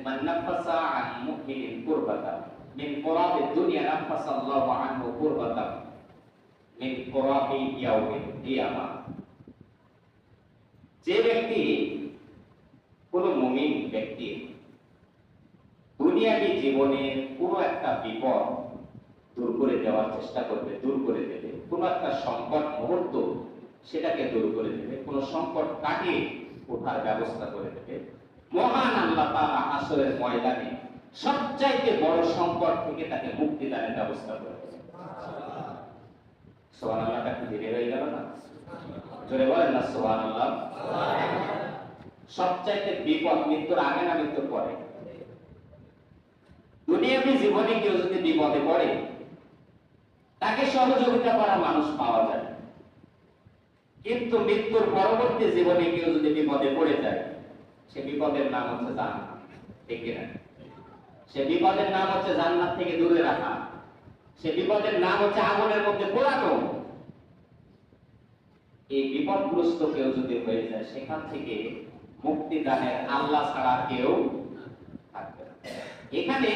মান নাফাসা আন মুমিনিন কুরবাতান মিন কুরাবিদ দুনিয়া নাফাসাল্লাহু আনহু কুরবাতান মিন কুরাবি ইয়াউমিল কিয়ামাহ। যে ব্যক্তি, কোন মুমিন ব্যক্তি দুনিয়াবী জীবনে কোনো একটা বিপদ দূর করে দেওয়ার চেষ্টা করবে, দূর করে দেবে, কোনো একটা সংকট মুহূর্ত সেটাকে দূর করে দেবে, কোনো সংকট কাটিয়ে ওঠার ব্যবস্থা করে দেবে, মহান আল্লাহ তাআলা হাসরের ময়দানে সবচাইতে বড় সংকট থেকে তাকে মুক্তি দানের ব্যবস্থা করে দেবে। সুবহানাল্লাহটা কি ধীরে হয়ে গেল না? জোরে বলেন না সুবহানাল্লাহ। সবচাইতে বিপদ মৃত্যুর আগে না মৃত্যুর পরে? দুনিয়াবী জীবনে কেউ যদি বিপদে পড়ে তাকে সহযোগিতা করা মানুষ পাওয়া যায়, কিন্তু মৃত্যুর পরবর্তী জীবনে কেউ যদি বিপদে পড়ে যায় সে বিপদের নাম হচ্ছে জাহান্নাম। ঠিক কিনা? সে বিপদের নাম হচ্ছে জান্নাত থেকে দূরে রাখা, সে বিপদের নাম হচ্ছে আগুনের মধ্যে পোড়ানো। এই বিপদগ্রস্ত কেউ যদি হয়ে যায় সেখান থেকে মুক্তি দানের আল্লাহ ছাড়া কেউ থাকবে না। এখানে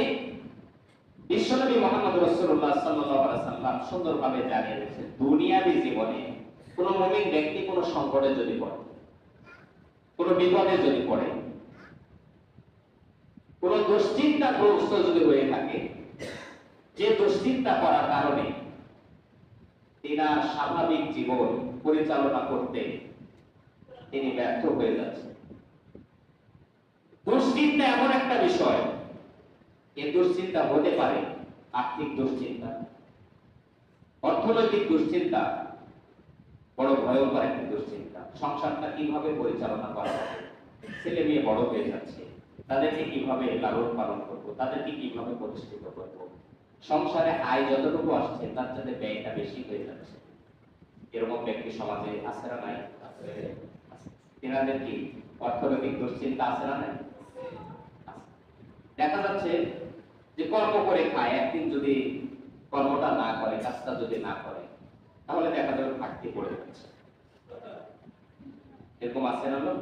বিশ্বনবী মুহাম্মদ রাসূলুল্লাহ সাল্লাল্লাহু আলাইহি সাল্লাম সুন্দরভাবে জানিয়ে দিয়েছেন, দুনিয়াবী জীবনে কোন মুমিন ব্যক্তি কোন সংকটে যদি পড়ে, কোন বিপদে যদি পড়ে, কোন দুশ্চিন্তাগ্রস্ত যদি হয়ে থাকে, যে দুশ্চিন্তা করার কারণে তিনার স্বাভাবিক জীবন পরিচালনা করতে তিনি ব্যর্থ হয়ে যাচ্ছেন। দুশ্চিন্তা এমন একটা বিষয়, এই দুশ্চিন্তা হতে পারে আর্থিক দুশ্চিন্তা, অর্থনৈতিক দুশ্চিন্তা, বড় ভয়ঙ্কর একটা দুশ্চিন্তা। সংসারটা কিভাবে পরিচালনা করা হবে, ছেলে মেয়ে বড় হয়ে যাচ্ছে, তাদেরকে কিভাবে লালন পালন করবো, তাদেরকে কিভাবে প্রতিষ্ঠিত করবো, সংসারে আয় যতটুকু আসছে তার সাথে ব্যয়টা বেশি হয়ে যাচ্ছে। এরকম ব্যক্তি সমাজে আছে না নাই? তেনাদের কি অর্থনৈতিক দুশ্চিন্তা আছে না নাই? দেখা যাচ্ছে যে কর্ম করে খায়, একদিন যদি কর্মটা না করে, কাজটা যদি না করে, তাহলে দেখা যাবে ঘাটতি পড়ে যাচ্ছে। এরকম আছে না লোক?